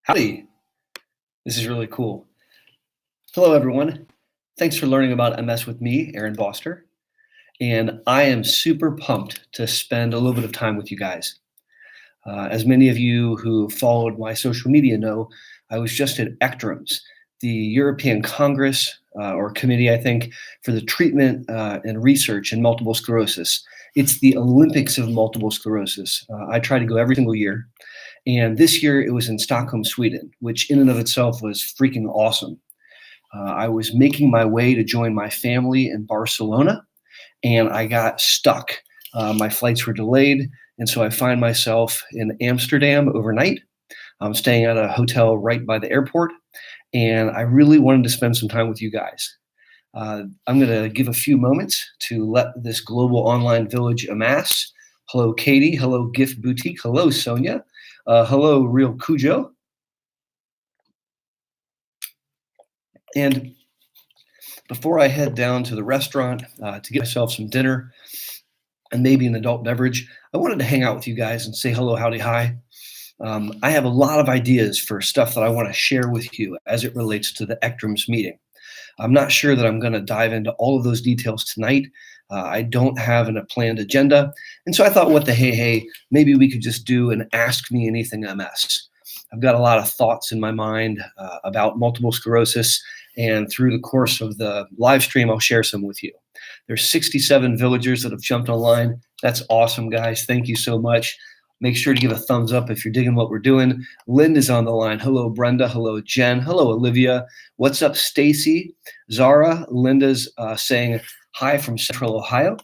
Howdy, this is really cool. Hello, everyone. Thanks for learning about MS with me, Aaron Boster. And I am super pumped to spend a little bit of time with you guys. As many of you who followed my social media know, I was just at ECTRIMS, the European Congress or Committee, I think, for the treatment and research in multiple sclerosis. It's the Olympics of multiple sclerosis. I try to go every single year. And this year it was in Stockholm, Sweden, which in and of itself was freaking awesome. I was making my way to join my family in Barcelona, and I got stuck. My flights were delayed, and so I find myself in Amsterdam overnight. I'm staying at a hotel right by the airport, and I really wanted to spend some time with you guys. I'm going to give a few moments to let this global online village amass. Hello, Katie. Hello, Gift Boutique. Hello, Sonia. Hello, Real Cujo. And before I head down to the restaurant to get myself some dinner and maybe an adult beverage, I wanted to hang out with you guys and say hello, howdy, hi. I have a lot of ideas for stuff that I want to share with you as it relates to the ECTRIMS meeting. I'm not sure that I'm going to dive into all of those details tonight. I don't have a planned agenda. And so I thought, what the hey, maybe we could just do an Ask Me Anything MS. I've got a lot of thoughts in my mind about multiple sclerosis, and through the course of the live stream, I'll share some with you. There's 67 villagers that have jumped online. That's awesome, guys. Thank you so much. Make sure to give a thumbs up if you're digging what we're doing. Linda's on the line. Hello, Brenda. Hello, Jen. Hello, Olivia. What's up, Stacy? Zara. Linda's saying hi from Central Ohio.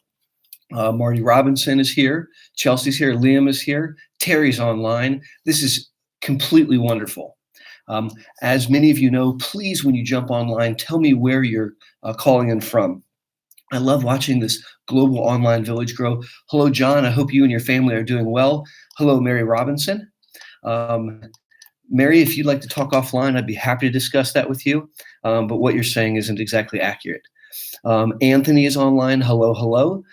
Marty Robinson is here. Chelsea's here. Liam is here. Terry's online. This is completely wonderful. As many of you know, please, when you jump online, tell me where you're calling in from. I love watching this global online village grow. Hello, John. I hope you and your family are doing well. Hello, Mary Robinson. Mary, if you'd like to talk offline, I'd be happy to discuss that with you. But what you're saying isn't exactly accurate. Anthony is online. Hello, hello.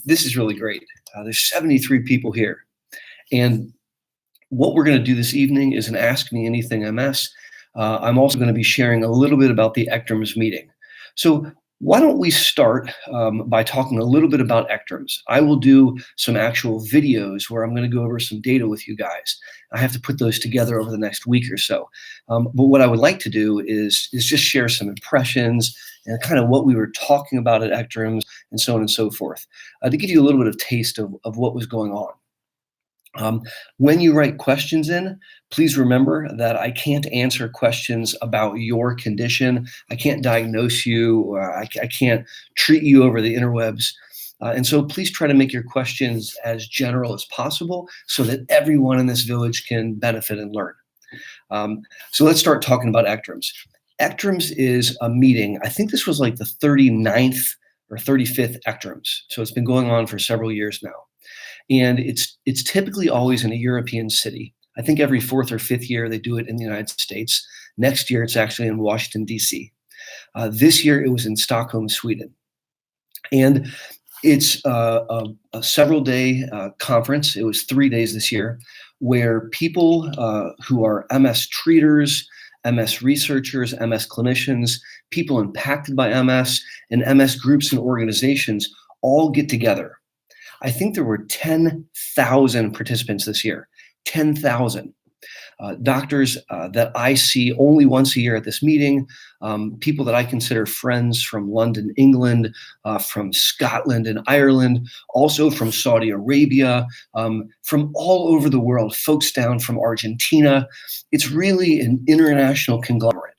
This is really great. There's 73 people here. And what we're going to do this evening is an Ask Me Anything MS. I'm also going to be sharing a little bit about the ECTRIMS meeting. So why don't we start by talking a little bit about ECTRIMS. I will do some actual videos where I'm going to go over some data with you guys. I have to put those together over the next week or so. But what I would like to do is just share some impressions and kind of what we were talking about at ECTRIMS and so on and so forth, to give you a little bit of taste of what was going on. When you write questions in, please remember that I can't answer questions about your condition. I can't diagnose you, or I can't treat you over the interwebs. And so please try to make your questions as general as possible so that everyone in this village can benefit and learn. So let's start talking about ECTRIMS. ECTRIMS is a meeting. I think this was like the 39th or 35th ECTRIMS. So it's been going on for several years now. And it's typically always in a European city. I think every 4th or 5th year they do it in the United States. Next year it's actually in Washington, D.C. This year it was in Stockholm, Sweden. And it's a several-day conference. It was 3 days this year, where people who are MS treaters, MS researchers, MS clinicians, people impacted by MS, and MS groups and organizations all get together. I think there were 10,000 participants this year, 10,000. Doctors that I see only once a year at this meeting, people that I consider friends from London, England, from Scotland and Ireland, also from Saudi Arabia, from all over the world, folks down from Argentina. It's really an international conglomerate.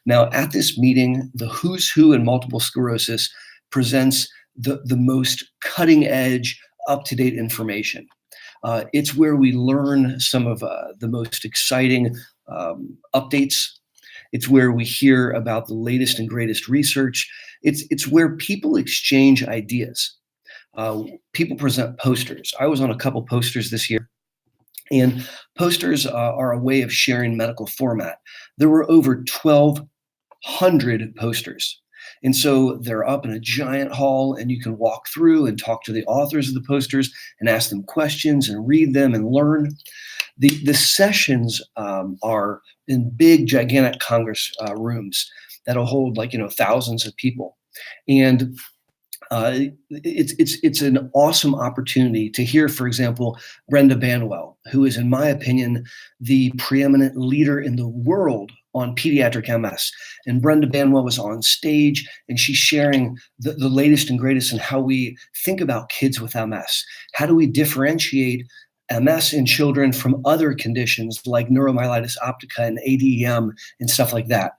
Now, at this meeting, the who's who in multiple sclerosis presents the most cutting edge, up-to-date information. It's where we learn some of the most exciting updates. It's where we hear about the latest and greatest research. It's where people exchange ideas. People present posters. I was on a couple posters this year. And posters are a way of sharing medical format. There were over 1,200 posters. And so they're up in a giant hall, and you can walk through and talk to the authors of the posters and ask them questions and read them and learn. The sessions are in big, gigantic Congress rooms that'll hold thousands of people. And it's an awesome opportunity to hear, for example, Brenda Banwell, who is, in my opinion, the preeminent leader in the world on pediatric MS. And Brenda Banwell was on stage, and she's sharing the latest and greatest in how we think about kids with MS. How do we differentiate MS in children from other conditions like neuromyelitis optica and ADEM and stuff like that?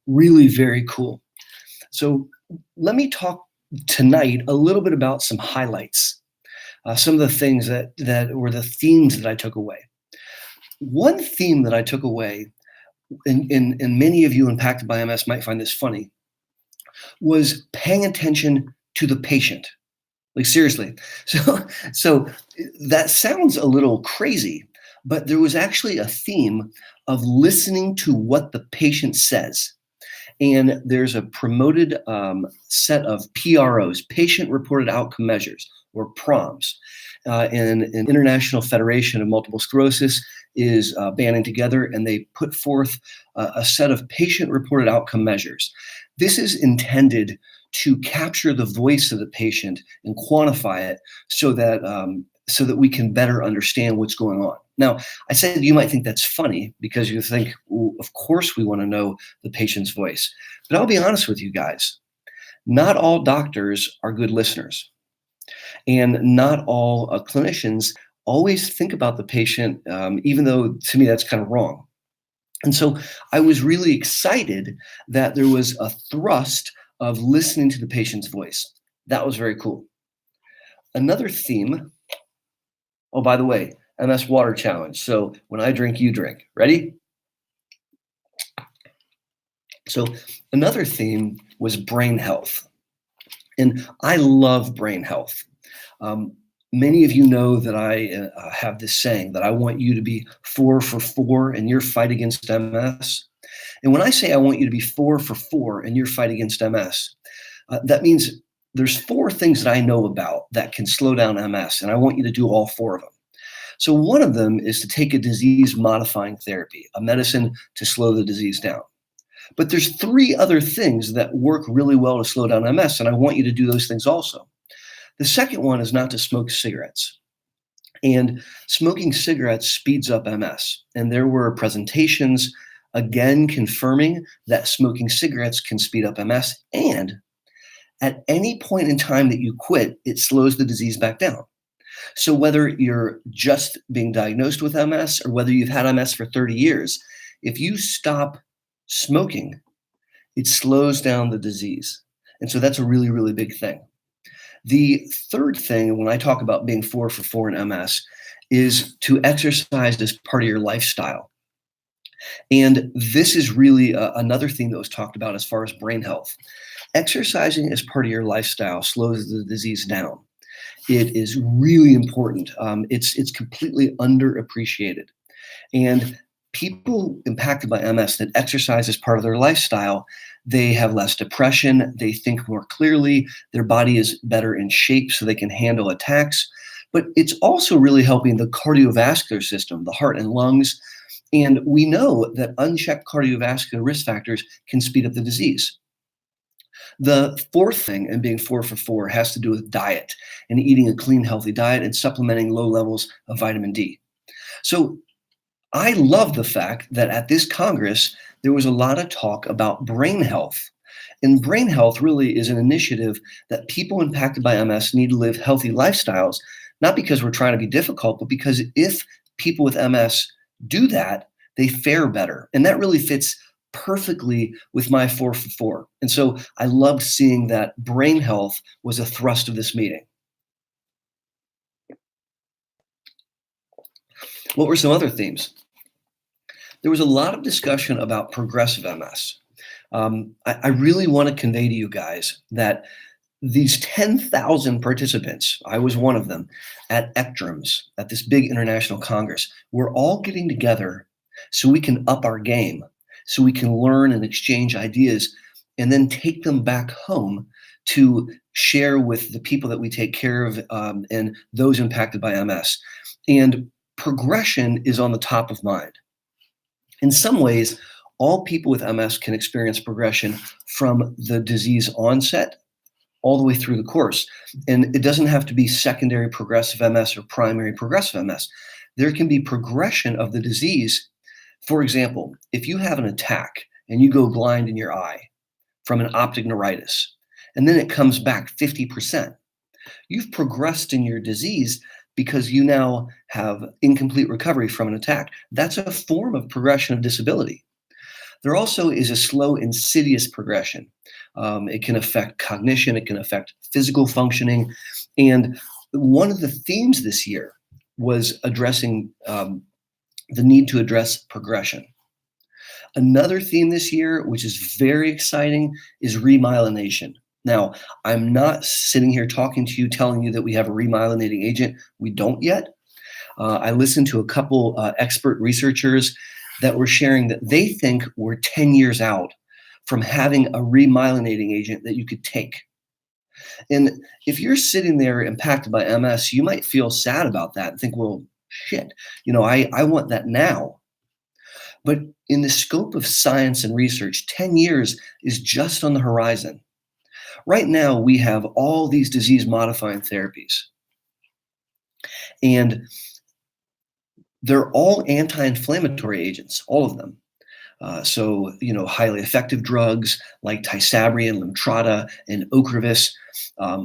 Really very cool. So let me talk tonight a little bit about some highlights, some of the things that were the themes that I took away. One theme that I took away, and many of you impacted by MS might find this funny, was paying attention to the patient. Like, seriously. So that sounds a little crazy, but there was actually a theme of listening to what the patient says. And there's a promoted set of PROs, patient-reported outcome measures, or PROMs. And an International Federation of Multiple Sclerosis is banding together, and they put forth a set of patient-reported outcome measures. This is intended to capture the voice of the patient and quantify it so that we can better understand what's going on. Now, I said you might think that's funny because you think, well, of course we want to know the patient's voice. But I'll be honest with you guys, not all doctors are good listeners. And not all clinicians always think about the patient, even though to me that's kind of wrong. And so I was really excited that there was a thrust of listening to the patient's voice. That was very cool. Another theme, oh, by the way, MS water challenge. So when I drink, you drink. Ready? So another theme was brain health. And I love brain health. Many of you know that I have this saying that I want you to be 4 for 4 in your fight against MS. And when I say I want you to be 4 for 4 in your fight against MS, that means there's 4 things that I know about that can slow down MS, and I want you to do all 4 of them. So one of them is to take a disease-modifying therapy, a medicine to slow the disease down. But there's 3 other things that work really well to slow down MS, and I want you to do those things also. The second one is not to smoke cigarettes. And smoking cigarettes speeds up MS. And there were presentations, again, confirming that smoking cigarettes can speed up MS. And at any point in time that you quit, it slows the disease back down. So whether you're just being diagnosed with MS or whether you've had MS for 30 years, if you stop smoking, it slows down the disease. And so that's a really, really big thing. The third thing, when I talk about being 4 for 4 in MS, is to exercise as part of your lifestyle. And this is really another thing that was talked about as far as brain health. Exercising as part of your lifestyle slows the disease down. It is really important. It's completely underappreciated. And people impacted by MS that exercise as part of their lifestyle, they have less depression, they think more clearly, their body is better in shape so they can handle attacks. But it's also really helping the cardiovascular system, the heart and lungs. And we know that unchecked cardiovascular risk factors can speed up the disease. The fourth thing, and being 4 for 4, has to do with diet and eating a clean, healthy diet and supplementing low levels of vitamin D. So I love the fact that at this Congress, there was a lot of talk about brain health. And brain health really is an initiative that people impacted by MS need to live healthy lifestyles, not because we're trying to be difficult, but because if people with MS do that, they fare better. And that really fits perfectly with my 4 for 4. And so I loved seeing that brain health was a thrust of this meeting. What were some other themes? There was a lot of discussion about progressive MS. I really want to convey to you guys that these 10,000 participants, I was one of them, at ECTRIMS, at this big international congress, we're all getting together so we can up our game, so we can learn and exchange ideas and then take them back home to share with the people that we take care of and those impacted by MS. And progression is on the top of mind. In some ways, all people with MS can experience progression from the disease onset all the way through the course. And it doesn't have to be secondary progressive MS or primary progressive MS. There can be progression of the disease. For example, if you have an attack and you go blind in your eye from an optic neuritis, and then it comes back 50%, you've progressed in your disease because you now have incomplete recovery from an attack. That's a form of progression of disability. There also is a slow, insidious progression. It can affect cognition, it can affect physical functioning. And one of the themes this year was addressing the need to address progression. Another theme this year, which is very exciting, is remyelination. Now, I'm not sitting here talking to you, telling you that we have a remyelinating agent. We don't yet. I listened to a couple expert researchers that were sharing that they think we're 10 years out from having a remyelinating agent that you could take. And if you're sitting there impacted by MS, you might feel sad about that and think, well, shit, I want that now. But in the scope of science and research, 10 years is just on the horizon. Right now, we have all these disease-modifying therapies. And they're all anti-inflammatory agents, all of them. So, highly effective drugs like Tysabri and Lemtrada and Ocrevus,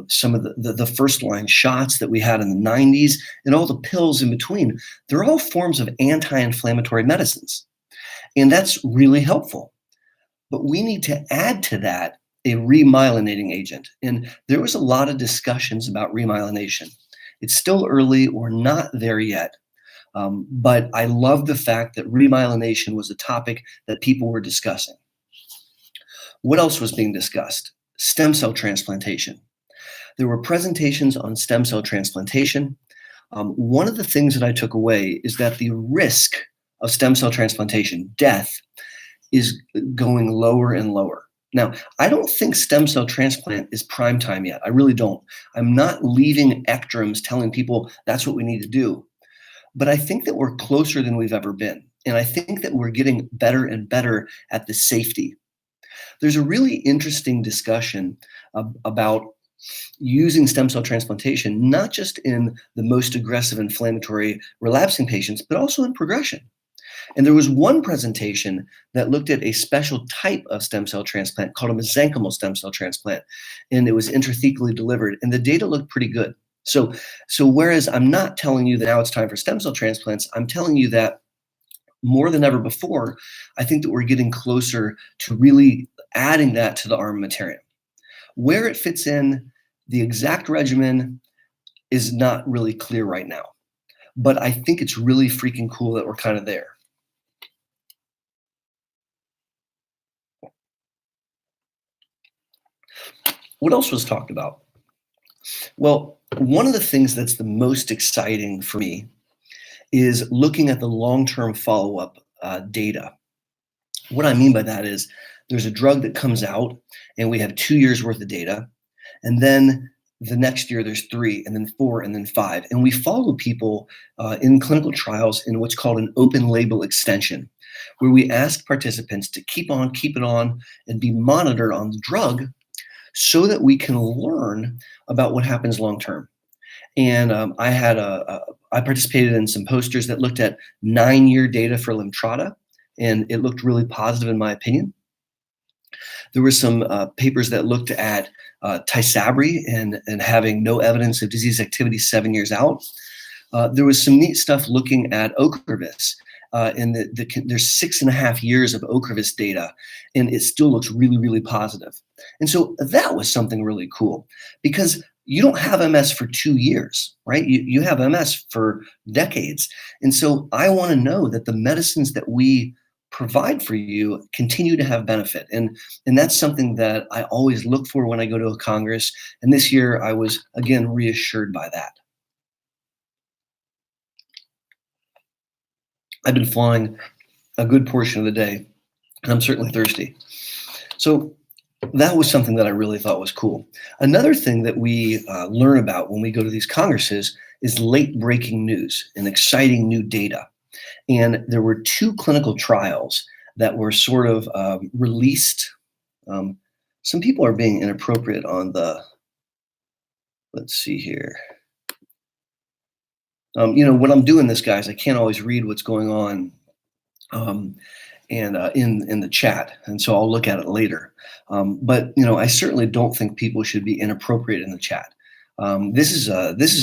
some of the first-line shots that we had in the 90s, and all the pills in between, they're all forms of anti-inflammatory medicines. And that's really helpful. But we need to add to that a remyelinating agent. And there was a lot of discussions about remyelination. It's still early, we're not there yet. But I love the fact that remyelination was a topic that people were discussing. What else was being discussed? Stem cell transplantation. There were presentations on stem cell transplantation. One of the things that I took away is that the risk of stem cell transplantation, death, is going lower and lower. Now, I don't think stem cell transplant is prime time yet. I really don't. I'm not leaving ECTRIMS telling people that's what we need to do. But I think that we're closer than we've ever been. And I think that we're getting better and better at the safety. There's a really interesting discussion about using stem cell transplantation, not just in the most aggressive inflammatory relapsing patients, but also in progression. And there was one presentation that looked at a special type of stem cell transplant called a mesenchymal stem cell transplant. And it was intrathecally delivered. And the data looked pretty good. So whereas I'm not telling you that now it's time for stem cell transplants, I'm telling you that more than ever before, I think that we're getting closer to really adding that to the armamentarium. Where it fits in, the exact regimen is not really clear right now. But I think it's really freaking cool that we're kind of there. What else was talked about? Well, one of the things that's the most exciting for me is looking at the long-term follow-up data. What I mean by that is there's a drug that comes out and we have 2 years worth of data, and then the next year there's 3, and then 4, and then 5. And we follow people in clinical trials in what's called an open label extension, where we ask participants to keep it on, and be monitored on the drug so that we can learn about what happens long-term. And I participated in some posters that looked at 9-year data for Lemtrada, and it looked really positive in my opinion. There were some papers that looked at Tysabri and having no evidence of disease activity 7 years out. There was some neat stuff looking at Ocrevus. And there's 6.5 years of Ocrevus data, and it still looks really, really positive. And so that was something really cool, because you don't have MS for 2 years, right? You have MS for decades. And so I want to know that the medicines that we provide for you continue to have benefit. And that's something that I always look for when I go to a Congress. And this year I was, again, reassured by that. I've been flying a good portion of the day, and I'm certainly thirsty. So that was something that I really thought was cool. Another thing that we learn about when we go to these congresses is late breaking news and exciting new data. And there were two clinical trials that were sort of released. Some people are being inappropriate on the, let's see here. When I'm doing this, guys, I can't always read what's going on and in the chat, and so I'll look at it later. But I certainly don't think people should be inappropriate in the chat. This is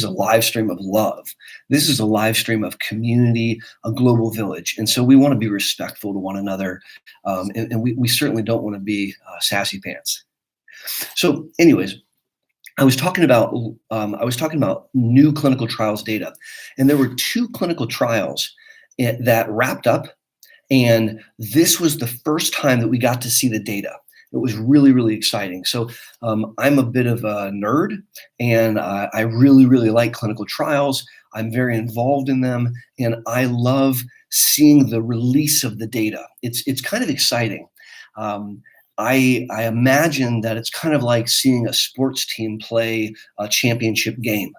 a live stream of love. This is a live stream of community, a global village, and so we want to be respectful to one another, and we certainly don't want to be sassy pants. So, anyways. I was talking about new clinical trials data, and there were two clinical trials that wrapped up, and this was the first time that we got to see the data. It was really, really exciting. So I'm a bit of a nerd, and I really, really like clinical trials. I'm very involved in them, and I love seeing the release of the data. It's kind of exciting. I imagine that it's kind of like seeing a sports team play a championship game.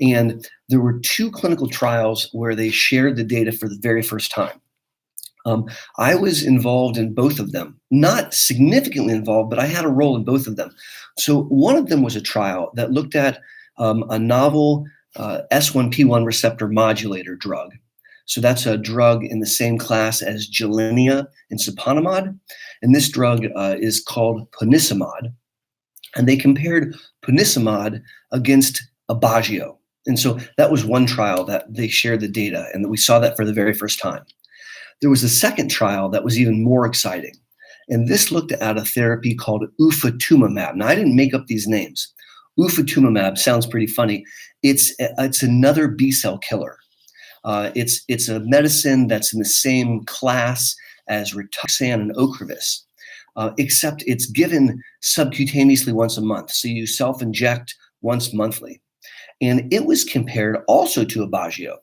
And there were two clinical trials where they shared the data for the very first time. I was involved in both of them, not significantly involved, but I had a role in both of them. So one of them was a trial that looked at a novel S1P1 receptor modulator drug. So that's a drug in the same class as Gilenya and siponimod. And this drug is called ponesimod. And they compared ponesimod against Aubagio. And so that was one trial that they shared the data, and that we saw that for the very first time. There was a second trial that was even more exciting. And this looked at a therapy called ufatumumab. Now, I didn't make up these names. Ufatumumab sounds pretty funny. It's another B-cell killer. It's a medicine that's in the same class as Rituxan and Ocrevus, except it's given subcutaneously once a month. So you self-inject once monthly. And it was compared also to Aubagio.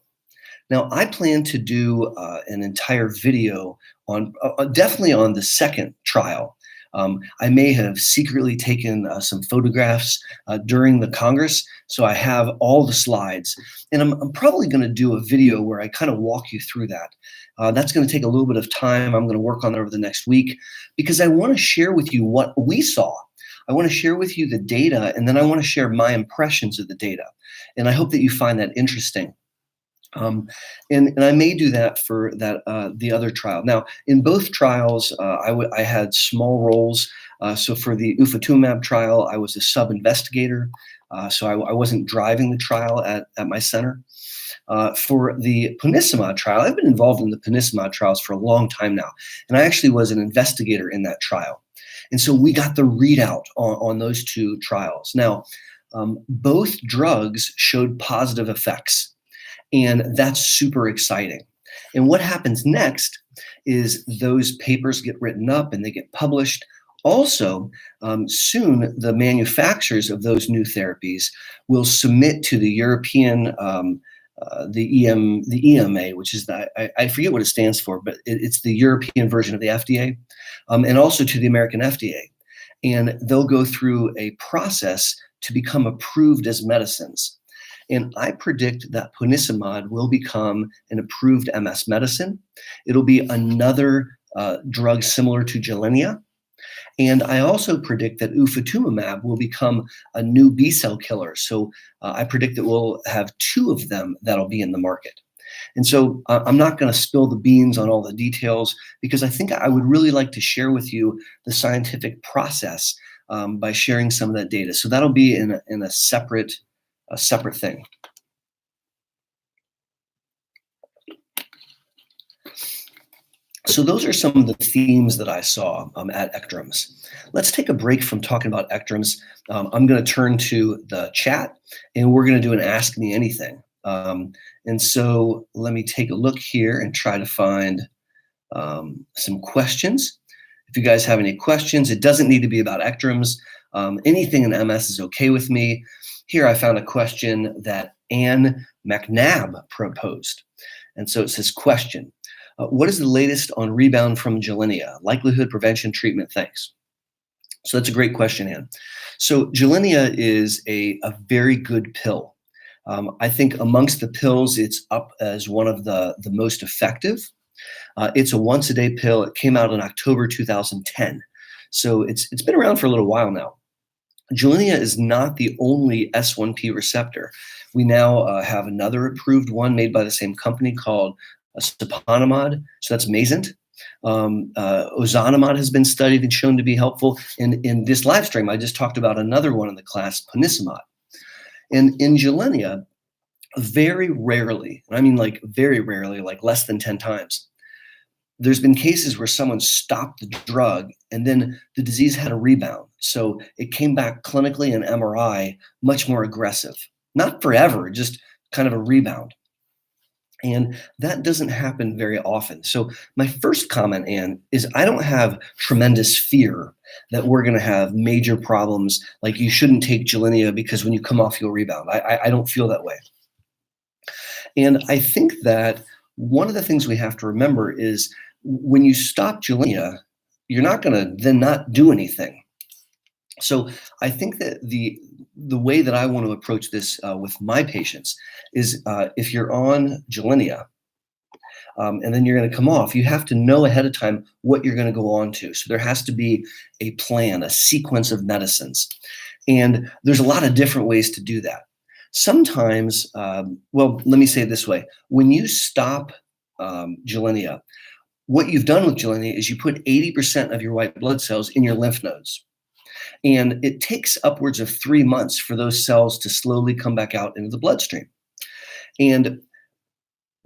Now, I plan to do an entire video on definitely on the second trial. I may have secretly taken some photographs during the Congress, so I have all the slides. And I'm probably going to do a video where I kind of walk you through that. That's going to take a little bit of time. I'm going to work on it over the next week because I want to share with you what we saw. I want to share with you the data, and then I want to share my impressions of the data. And I hope that you find that interesting. And I may do that for that the other trial. Now, in both trials, I had small roles. So for the ufatumumab trial, I was a sub-investigator. So I wasn't driving the trial at my center. For the ponesimod trial, I've been involved in the ponesimod trials for a long time now. And I actually was an investigator in that trial. And so we got the readout on those two trials. Now, both drugs showed positive effects. And that's super exciting. And what happens next is those papers get written up and they get published. Also, soon the manufacturers of those new therapies will submit to the European, the EMA, which is I forget what it stands for, but it's the European version of the FDA, and also to the American FDA. And they'll go through a process to become approved as medicines. And I predict that ponesimod will become an approved MS medicine. It'll be another drug similar to Gilenya. And I also predict that ufatumumab will become a new B-cell killer. So I predict that we'll have two of them that'll be in the market. And so I'm not going to spill the beans on all the details because I think I would really like to share with you the scientific process by sharing some of that data. So that'll be in a separate thing. So those are some of the themes that I saw at ECTRIMS. Let's take a break from talking about ECTRIMS. I'm going to turn to the chat, and we're going to do an Ask Me Anything. And so let me take a look here and try to find some questions. If you guys have any questions, it doesn't need to be about ECTRIMS. Anything in MS is okay with me. Here I found a question that Anne McNabb proposed. And so it says, question, what is the latest on rebound from Gilenya? Likelihood, prevention, treatment, thanks. So that's a great question, Anne. So Gilenya is a very good pill. I think amongst the pills, it's up as one of the most effective. It's a once-a-day pill. It came out in October 2010. So it's been around for a little while now. Gilenya is not the only S1P receptor. We now have another approved one made by the same company called Siponimod. So that's Mayzent. Ozanimod has been studied and shown to be helpful. In this live stream, I just talked about another one in the class, ponesimod. And in Gilenya, very rarely, and I mean like very rarely, like less than 10 times, there's been cases where someone stopped the drug and then the disease had a rebound. So it came back clinically in MRI much more aggressive. Not forever, just kind of a rebound. And that doesn't happen very often. So my first comment, Anne, is I don't have tremendous fear that we're going to have major problems, like you shouldn't take Gilenya because when you come off, you'll rebound. I don't feel that way. And I think that one of the things we have to remember is when you stop Gilenya, you're not going to then not do anything. So I think that the way that I want to approach this with my patients is if you're on Gilenya and then you're going to come off, you have to know ahead of time what you're going to go on to. So there has to be a plan, a sequence of medicines. And there's a lot of different ways to do that. Sometimes, well, let me say it this way. When you stop Gilenya, what you've done with Gilenya is you put 80% of your white blood cells in your lymph nodes. And it takes upwards of 3 months for those cells to slowly come back out into the bloodstream. And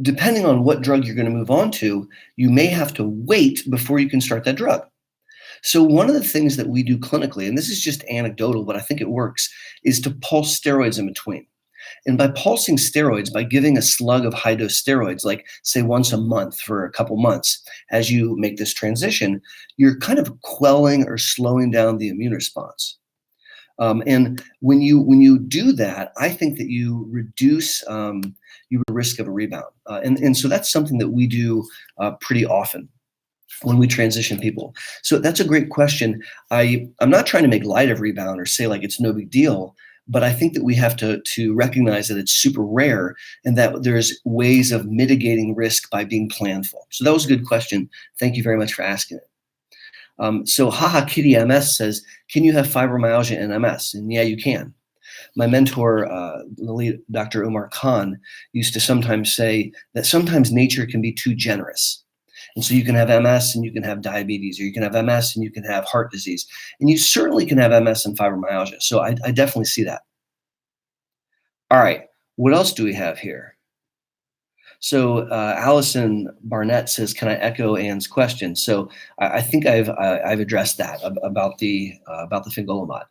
depending on what drug you're going to move on to, you may have to wait before you can start that drug. So one of the things that we do clinically, and this is just anecdotal, but I think it works, is to pulse steroids in between. And by pulsing steroids, by giving a slug of high-dose steroids, like say once a month for a couple months, as you make this transition, you're kind of quelling or slowing down the immune response. And when you do that, I think that you reduce your risk of a rebound. And so that's something that we do pretty often when we transition people. So that's a great question. I'm not trying to make light of rebound or say like it's no big deal, but I think that we have to recognize that it's super rare and that there's ways of mitigating risk by being planful. So that was a good question. Thank you very much for asking it. So Haha Kitty MS says, can you have fibromyalgia and MS? And yeah, you can. My mentor, Dr. Omar Khan, used to sometimes say that sometimes nature can be too generous. And so you can have MS and you can have diabetes, or you can have MS and you can have heart disease. And you certainly can have MS and fibromyalgia. So I definitely see that. All right, what else do we have here? So Allison Barnett says, can I echo Anne's question? So I think I've addressed that about the fingolimod.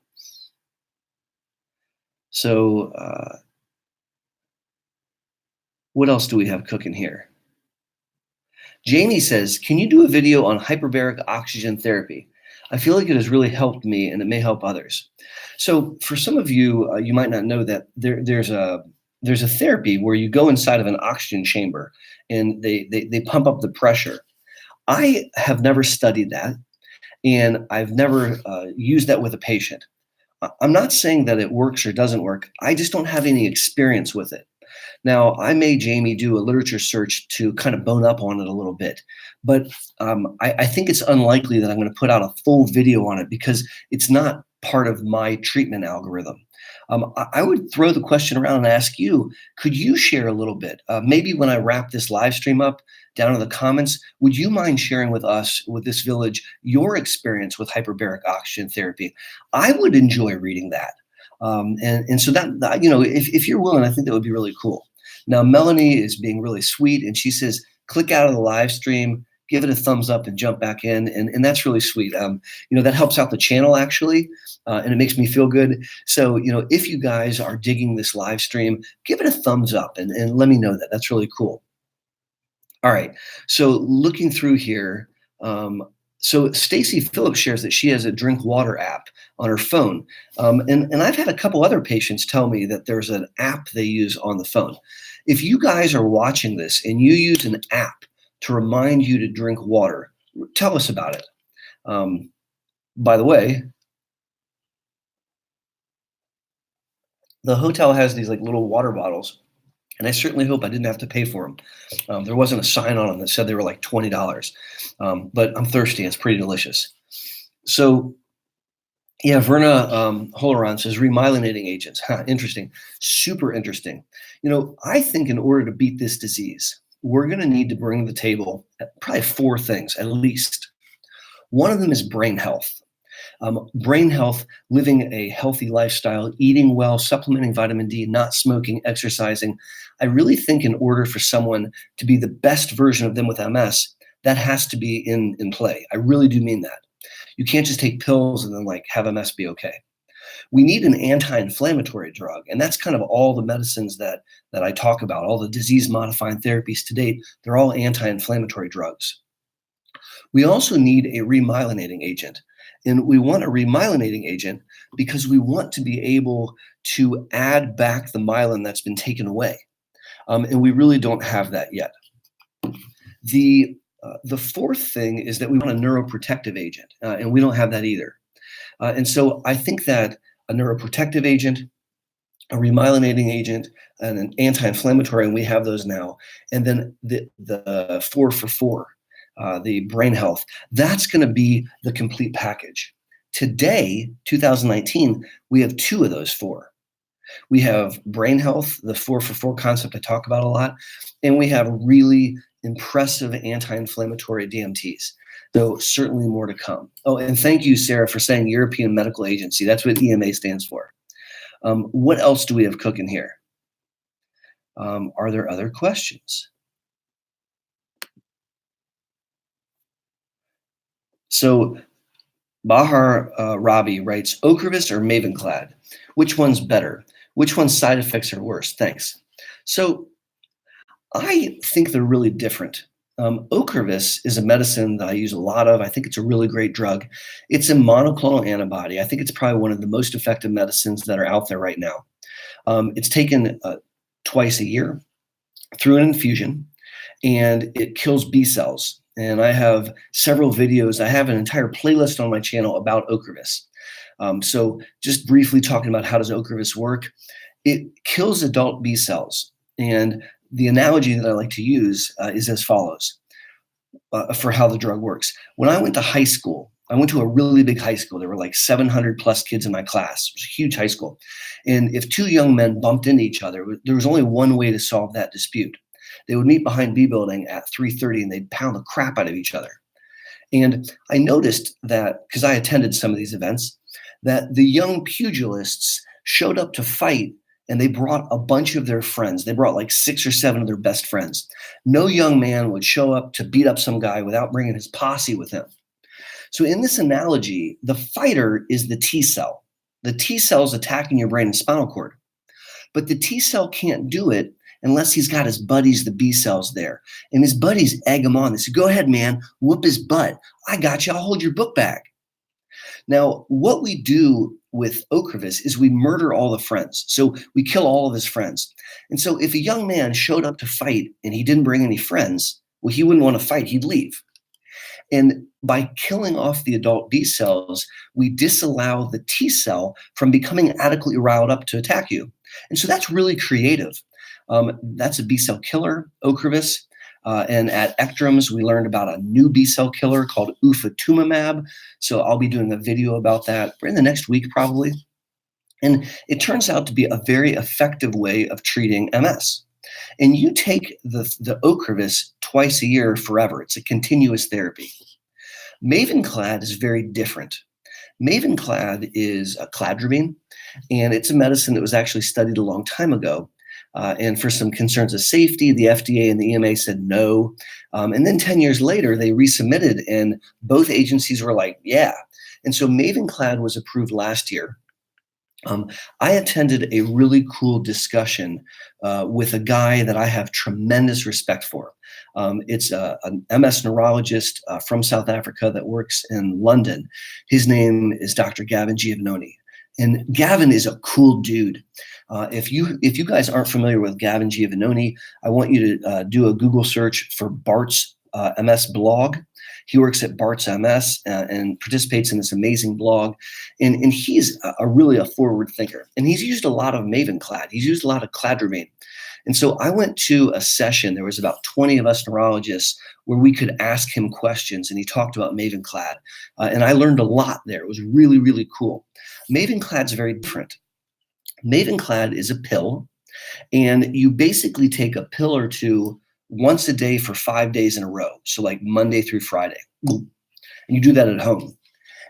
So what else do we have cooking here? Jamie says, can you do a video on hyperbaric oxygen therapy? I feel like it has really helped me and it may help others. So for some of you, you might not know that there's a therapy where you go inside of an oxygen chamber and they pump up the pressure. I have never studied that and I've never used that with a patient. I'm not saying that it works or doesn't work. I just don't have any experience with it. Now, I made Jamie do a literature search to kind of bone up on it a little bit, but I think it's unlikely that I'm going to put out a full video on it because it's not part of my treatment algorithm. I would throw the question around and ask you, could you share a little bit? Maybe when I wrap this live stream up, down in the comments, would you mind sharing with us, with this village, your experience with hyperbaric oxygen therapy? I would enjoy reading that. And so that, you know, if you're willing, I think that would be really cool. Now, Melanie is being really sweet and she says, click out of the live stream, give it a thumbs up and jump back in. And that's really sweet. You know, that helps out the channel actually. And it makes me feel good. So, you know, if you guys are digging this live stream, give it a thumbs up and let me know that. That's really cool. All right. So looking through here, so Stacy Phillips shares that she has a drink water app on her phone. And I've had a couple other patients tell me that there's an app they use on the phone. If you guys are watching this and you use an app to remind you to drink water, tell us about it. By the way, The hotel has these like little water bottles, and I certainly hope I didn't have to pay for them. There wasn't a sign on them that said they were like $20, but I'm thirsty. It's pretty delicious. So yeah, Verna Holaron says remyelinating agents. Huh, interesting, super interesting. I think in order to beat this disease, we're going to need to bring to the table probably four things at least. One of them is brain health. Brain health, living a healthy lifestyle, eating well, supplementing vitamin D, not smoking, exercising. I really think in order for someone to be the best version of them with MS, that has to be in play. I really do mean that. You can't just take pills and then like have MS be okay. We need an anti-inflammatory drug, and that's kind of all the medicines that I talk about, all the disease-modifying therapies to date, they're all anti-inflammatory drugs. We also need a remyelinating agent. And we want a remyelinating agent because we want to be able to add back the myelin that's been taken away. And we really don't have that yet. The fourth thing is that we want a neuroprotective agent, and we don't have that either. And so I think that a neuroprotective agent, a remyelinating agent, and an anti-inflammatory, and we have those now, and then the 4 for 4. The brain health, that's going to be the complete package. Today, 2019, we have 2 of those 4. We have brain health, the 4 for 4 concept I talk about a lot, and we have really impressive anti-inflammatory DMTs. So certainly more to come. Oh, and thank you, Sarah, for saying European Medical Agency. That's what EMA stands for. What else do we have cooking here? Are there other questions? So Bahar Rabi writes, Ocrevus or Mavenclad? Which one's better? Which one's side effects are worse? Thanks. So I think they're really different. Ocrevus is a medicine that I use a lot of. I think it's a really great drug. It's a monoclonal antibody. I think it's probably one of the most effective medicines that are out there right now. It's taken twice a year through an infusion, and it kills B cells. And I have several videos. I have an entire playlist on my channel about Ocrevus. So just briefly talking about how does Ocrevus work. It kills adult B cells. And the analogy that I like to use is as follows for how the drug works. When I went to high school, I went to a really big high school. There were like 700 plus kids in my class. It was a huge high school. And if 2 young men bumped into each other, there was only one way to solve that dispute. They would meet behind B building at 3:30 and they'd pound the crap out of each other. And I noticed that, because I attended some of these events, that the young pugilists showed up to fight and they brought a bunch of their friends. They brought like 6 or 7 of their best friends. No young man would show up to beat up some guy without bringing his posse with him. So in this analogy, the fighter is the T cell. The T cell is attacking your brain and spinal cord. But the T cell can't do it unless he's got his buddies, the B cells there. And his buddies egg him on. They say, go ahead, man, whoop his butt. I got you. I'll hold your book bag. Now, what we do with Ocrevus is we murder all the friends. So we kill all of his friends. And so if a young man showed up to fight and he didn't bring any friends, well, he wouldn't want to fight. He'd leave. And by killing off the adult B cells, we disallow the T cell from becoming adequately riled up to attack you. And so that's really creative. That's a B cell killer, Ocrevus. And at ECTRIMS, we learned about a new B cell killer called ufatumumab. So I'll be doing a video about that in the next week, probably. And it turns out to be a very effective way of treating MS. And you take the Ocrevus twice a year forever. It's a continuous therapy. Mavenclad is very different. Mavenclad is a cladribine, and it's a medicine that was actually studied a long time ago. And for some concerns of safety, the FDA and the EMA said no. And then 10 years later, they resubmitted, and both agencies were like, yeah. And so Mavenclad was approved last year. I attended a really cool discussion with a guy that I have tremendous respect for. It's an MS neurologist from South Africa that works in London. His name is Dr. Gavin Giovannoni. And Gavin is a cool dude. If you guys aren't familiar with Gavin Giovannoni, I want you to do a Google search for Bart's MS blog. He works at Bart's MS and participates in this amazing blog. And he's really a forward thinker. And he's used a lot of Mavenclad. He's used a lot of cladribine. And so I went to a session. There was about 20 of us neurologists where we could ask him questions, and he talked about Mavenclad. And I learned a lot there. It was really, really cool. Mavenclad's very different. Mavenclad is a pill, and you basically take a pill or two once a day for 5 days in a row. So like Monday through Friday. And you do that at home.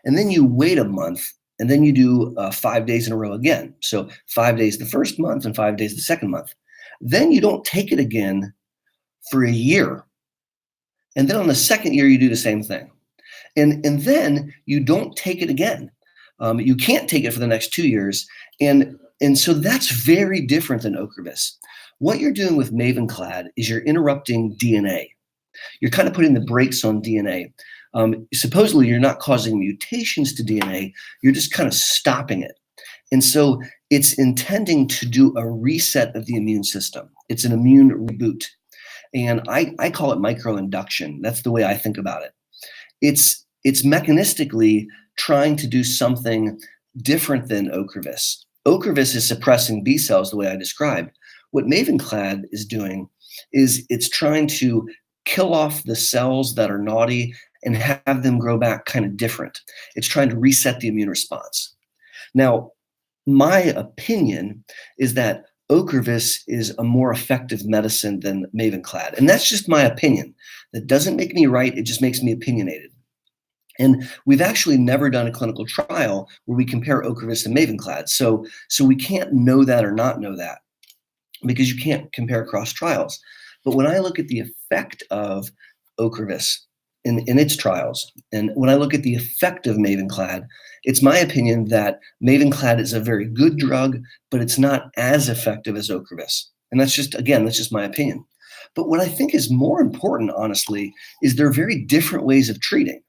And then you wait a month, and then you do 5 days in a row again. So 5 days the first month and 5 days the second month. Then you don't take it again for a year. And then on the second year, you do the same thing. And then you don't take it again. You can't take it for the next 2 years. And so that's very different than Ocrevus. What you're doing with Mavenclad is you're interrupting DNA. You're kind of putting the brakes on DNA. Supposedly, you're not causing mutations to DNA. You're just kind of stopping it. And so it's intending to do a reset of the immune system. It's an immune reboot. And I call it microinduction. That's the way I think about it. It's mechanistically trying to do something different than Ocrevus. Ocrevus is suppressing B cells the way I described. What Mavenclad is doing is it's trying to kill off the cells that are naughty and have them grow back kind of different. It's trying to reset the immune response. Now, my opinion is that Ocrevus is a more effective medicine than Mavenclad. And that's just my opinion. That doesn't make me right. It just makes me opinionated. And we've actually never done a clinical trial where we compare Ocrevus and Mavenclad. So we can't know that or not know that because you can't compare across trials. But when I look at the effect of Ocrevus in its trials, and when I look at the effect of Mavenclad, it's my opinion that Mavenclad is a very good drug, but it's not as effective as Ocrevus. And that's just my opinion. But what I think is more important, honestly, is there are very different ways of treating.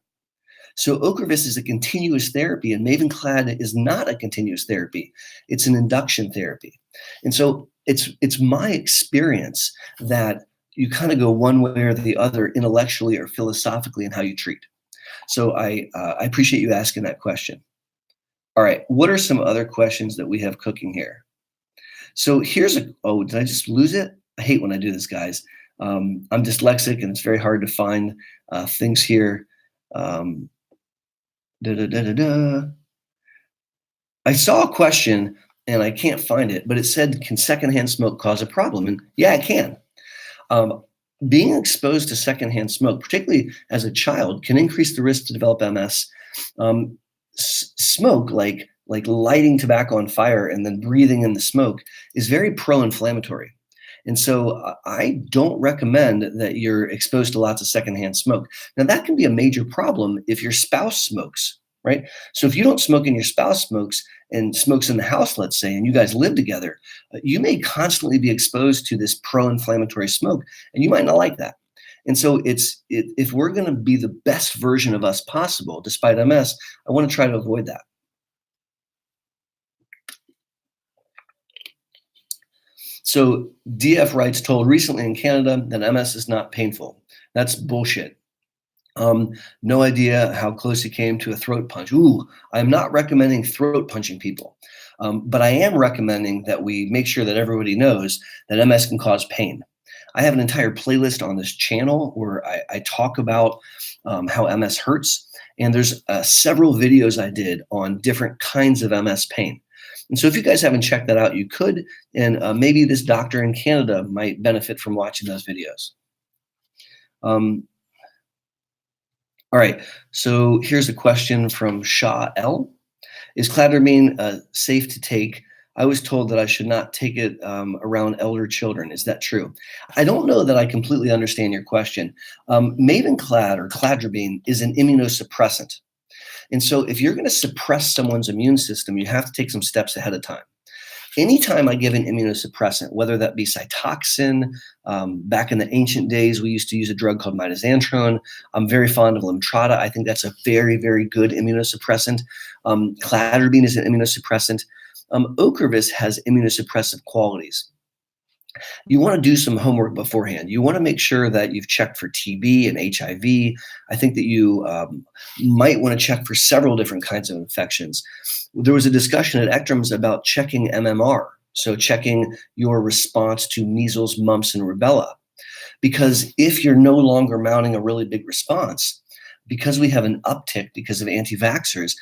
So Ocrevus is a continuous therapy, and Mavenclad is not a continuous therapy. It's an induction therapy. And so it's my experience that you kind of go one way or the other intellectually or philosophically in how you treat. So I appreciate you asking that question. All right, what are some other questions that we have cooking here? So here's did I just lose it? I hate when I do this, guys. I'm dyslexic and it's very hard to find things here. I saw a question and I can't find it, but it said, can secondhand smoke cause a problem? And yeah, it can. Being exposed to secondhand smoke, particularly as a child, can increase the risk to develop MS. Smoke, like lighting tobacco on fire and then breathing in the smoke, is very pro-inflammatory. And so I don't recommend that you're exposed to lots of secondhand smoke. Now, that can be a major problem if your spouse smokes, right? So if you don't smoke and your spouse smokes and smokes in the house, let's say, and you guys live together, you may constantly be exposed to this pro-inflammatory smoke, and you might not like that. And so if we're going to be the best version of us possible, despite MS, I want to try to avoid that. So DF writes, told recently in Canada that MS is not painful. That's bullshit. No idea how close he came to a throat punch. I'm not recommending throat punching people, but I am recommending that we make sure that everybody knows that MS can cause pain. I have an entire playlist on this channel where I talk about how MS hurts, and there's several videos I did on different kinds of MS pain. And so if you guys haven't checked that out, you could, and maybe this doctor in Canada might benefit from watching those videos. All right, so here's a question from Shah L. Is cladribine safe to take? I was told that I should not take it around elder children. Is that true? I don't know that I completely understand your question. Mavenclad or cladribine is an immunosuppressant. And so if you're going to suppress someone's immune system, you have to take some steps ahead of time. Anytime I give an immunosuppressant, whether that be Cytoxin, back in the ancient days, we used to use a drug called mitoxantrone. I'm very fond of Lemtrada. I think that's a very, very good immunosuppressant. Cladribine is an immunosuppressant. Ocrevus has immunosuppressive qualities. You want to do some homework beforehand. You want to make sure that you've checked for TB and HIV. I think that you might want to check for several different kinds of infections. There was a discussion at ECTRIMS about checking MMR, so checking your response to measles, mumps, and rubella. Because if you're no longer mounting a really big response, because we have an uptick because of anti-vaxxers,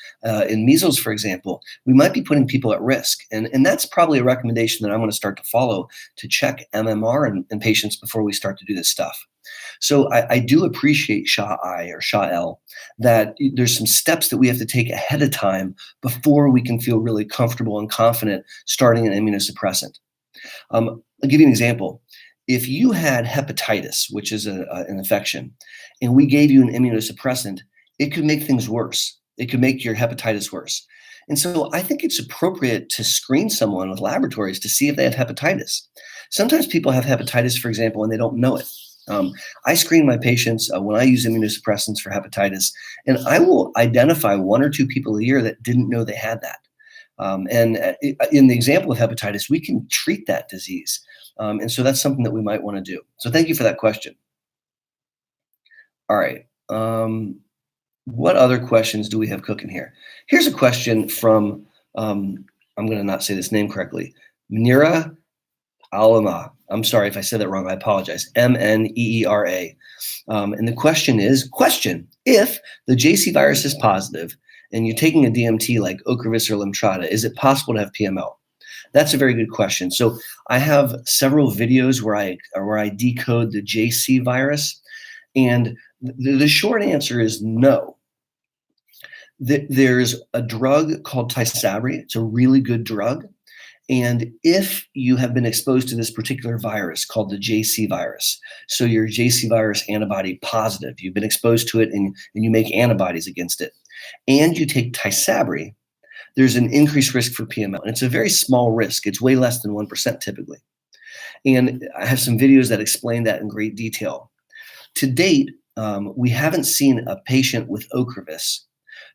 in measles, for example, we might be putting people at risk. And that's probably a recommendation that I'm going to start to follow, to check MMR in patients before we start to do this stuff. So I do appreciate SHA-I or SHA-L, that there's some steps that we have to take ahead of time before we can feel really comfortable and confident starting an immunosuppressant. I'll give you an example. If you had hepatitis, which is an infection, and we gave you an immunosuppressant, it could make things worse. It could make your hepatitis worse. And so I think it's appropriate to screen someone with laboratories to see if they have hepatitis. Sometimes people have hepatitis, for example, and they don't know it. I screen my patients when I use immunosuppressants for hepatitis, and I will identify 1 or 2 people a year that didn't know they had that. In the example of hepatitis, we can treat that disease. And so that's something that we might want to do. So thank you for that question. All right. What other questions do we have cooking here? Here's a question from, I'm going to not say this name correctly, Mnira Alama. I'm sorry if I said that wrong. I apologize. Mneera. And the question is, if the JC virus is positive and you're taking a DMT like Ocrevus or Lemtrada, is it possible to have PML? That's a very good question. So I have several videos where I decode the JC virus, and the short answer is no. There's a drug called Tysabri. It's a really good drug. And if you have been exposed to this particular virus called the JC virus, so you're JC virus antibody positive, you've been exposed to it and you make antibodies against it, and you take Tysabri, there's an increased risk for PML. And it's a very small risk. It's way less than 1% typically. And I have some videos that explain that in great detail. To date, we haven't seen a patient with Ocrevus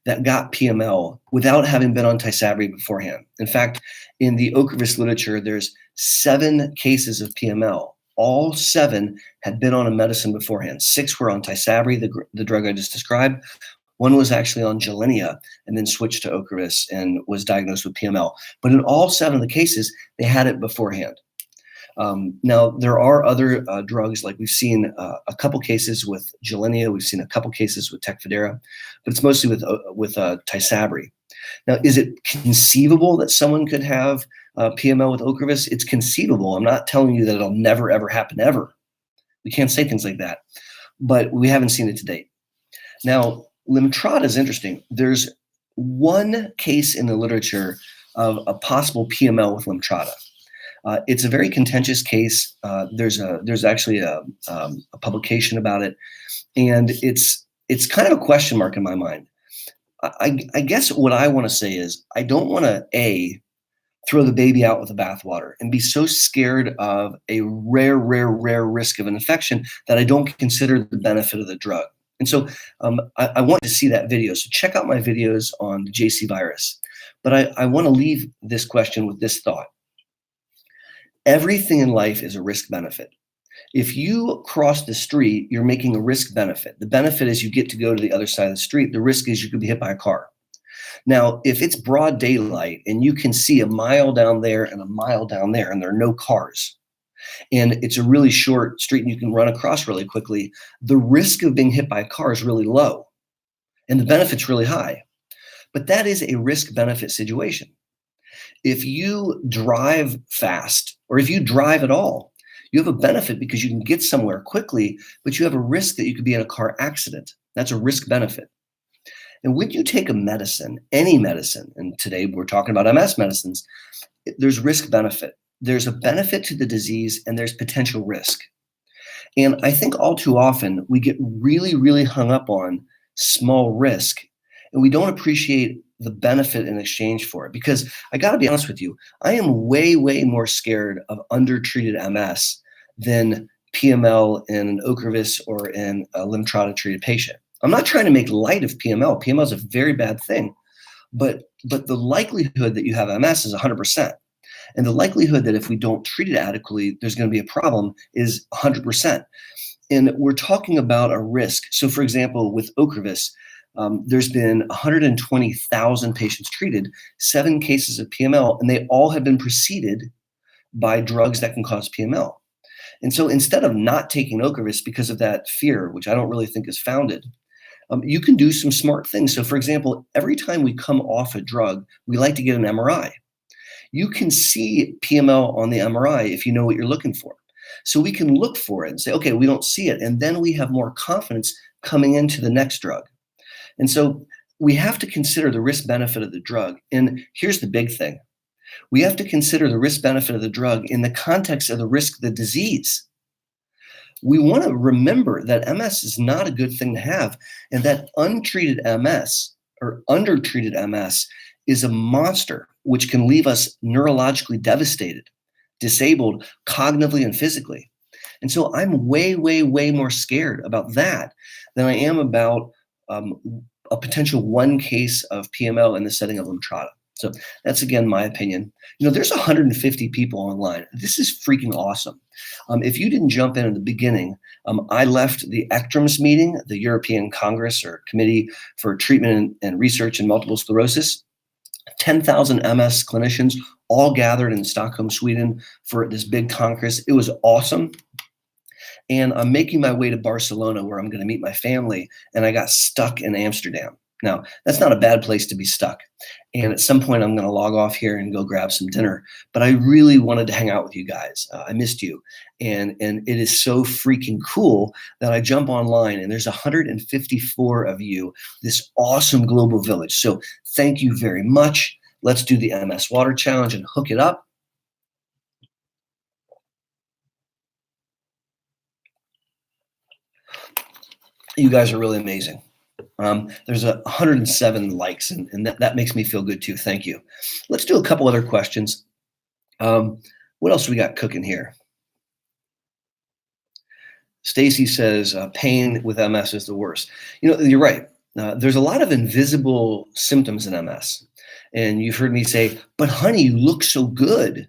that got PML without having been on Tysabri beforehand. In fact, in the Ocrevus literature, there's 7 cases of PML. All 7 had been on a medicine beforehand. 6 were on Tysabri, the drug I just described. 1 was actually on Gilenya and then switched to Ocrevus and was diagnosed with PML. But in all 7 of the cases, they had it beforehand. Now, there are other drugs, like we've seen a couple cases with Gilenya, we've seen a couple cases with Tecfidera, but it's mostly with Tysabri. Now, is it conceivable that someone could have PML with Ocrevus? It's conceivable. I'm not telling you that it'll never, ever happen, ever. We can't say things like that, but we haven't seen it to date. Now, Lemtrada is interesting. There's 1 case in the literature of a possible PML with Lemtrada. It's a very contentious case. There's actually a publication about it, and it's kind of a question mark in my mind. I guess what I want to say is I don't want to throw the baby out with the bathwater and be so scared of a rare risk of an infection that I don't consider the benefit of the drug. And so I want to see that video. So check out my videos on the JC virus. But I want to leave this question with this thought. Everything in life is a risk benefit. If you cross the street, you're making a risk benefit. The benefit is you get to go to the other side of the street. The risk is you could be hit by a car. Now, if it's broad daylight and you can see a mile down there and a mile down there and there are no cars, and it's a really short street and you can run across really quickly, the risk of being hit by a car is really low and the benefit's really high. But that is a risk-benefit situation. If you drive fast, or if you drive at all, you have a benefit because you can get somewhere quickly, but you have a risk that you could be in a car accident. That's a risk benefit. And when you take a medicine, any medicine, and today we're talking about MS medicines, there's risk benefit. There's a benefit to the disease and there's potential risk. And I think all too often we get really hung up on small risk and we don't appreciate the benefit in exchange for it. Because I got to be honest with you, I am way more scared of undertreated MS than PML in an Ocrevus or in a Lemtrada treated patient. I'm not trying to make light of PML. PML is a very bad thing, but the likelihood that you have MS is 100%. And the likelihood that if we don't treat it adequately, there's going to be a problem is 100%. And we're talking about a risk. So for example, with Ocrevus, there's been 120,000 patients treated, 7 cases of PML, and they all have been preceded by drugs that can cause PML. And so instead of not taking Ocrevus because of that fear, which I don't really think is founded, you can do some smart things. So for example, every time we come off a drug, we like to get an MRI. You can see PML on the MRI if you know what you're looking for. So we can look for it and say, okay, we don't see it. And then we have more confidence coming into the next drug. And so we have to consider the risk benefit of the drug. And here's the big thing. We have to consider the risk benefit of the drug in the context of the risk of the disease. We want to remember that MS is not a good thing to have, and that untreated MS or undertreated MS is a monster which can leave us neurologically devastated, disabled cognitively and physically. And so I'm way, way, way more scared about that than I am about a potential 1 case of PML in the setting of Lemtrada. So that's, again, my opinion. There's 150 people online. This is freaking awesome. If you didn't jump in at the beginning, I left the ECTRIMS meeting, the European Congress or Committee for Treatment and Research in Multiple Sclerosis. 10,000 MS clinicians all gathered in Stockholm, Sweden for this big congress. It was awesome. And I'm making my way to Barcelona where I'm going to meet my family, and I got stuck in Amsterdam. Now, that's not a bad place to be stuck. And at some point, I'm going to log off here and go grab some dinner. But I really wanted to hang out with you guys. I missed you. And it is so freaking cool that I jump online, and there's 154 of you, this awesome global village. So thank you very much. Let's do the MS Water Challenge and hook it up. You guys are really amazing. There's 107 likes, and that makes me feel good too. Thank you. Let's do a couple other questions. What else do we got cooking here? Stacy says, pain with MS is the worst. You're right. There's a lot of invisible symptoms in MS. And you've heard me say, but honey, you look so good.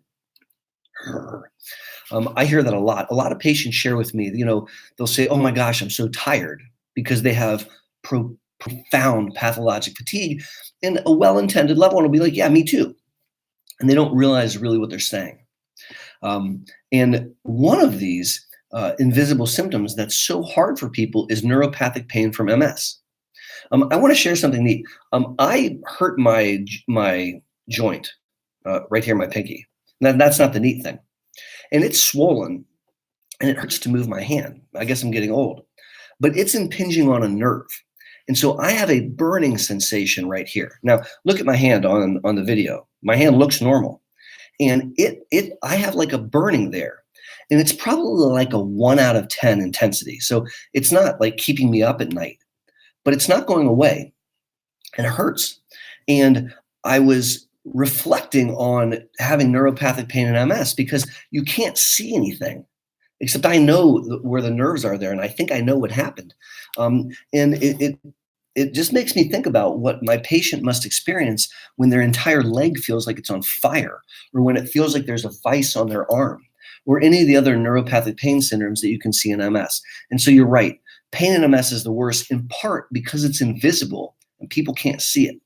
I hear that a lot. A lot of patients share with me, they'll say, oh my gosh, I'm so tired, because they have profound pathologic fatigue. And a well-intended loved one will be like, yeah, me too. And they don't realize really what they're saying. And one of these invisible symptoms that's so hard for people is neuropathic pain from MS. I want to share something neat. I hurt my joint right here, my pinky. Now, that's not the neat thing. And it's swollen, and it hurts to move my hand. I guess I'm getting old. But it's impinging on a nerve. And so I have a burning sensation right here. Now, look at my hand on the video. My hand looks normal. And I have like a burning there. And it's probably like a 1 out of 10 intensity. So it's not like keeping me up at night, but it's not going away. And it hurts. And I was reflecting on having neuropathic pain in MS because you can't see anything. Except I know where the nerves are there, and I think I know what happened. And it just makes me think about what my patient must experience when their entire leg feels like it's on fire, or when it feels like there's a vice on their arm, or any of the other neuropathic pain syndromes that you can see in MS. And so you're right. Pain in MS is the worst, in part because it's invisible and people can't see it.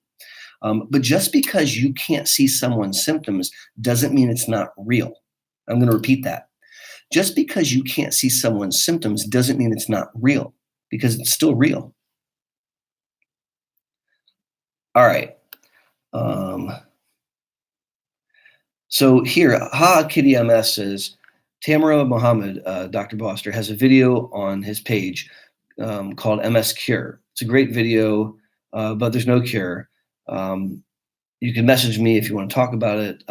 But just because you can't see someone's symptoms doesn't mean it's not real. I'm going to repeat that. Just because you can't see someone's symptoms doesn't mean it's not real, because it's still real. All right. So here, Kitty MS says, Tamara Mohammed, Dr. Boster, has a video on his page called MS Cure. It's a great video, but there's no cure. You can message me if you want to talk about it.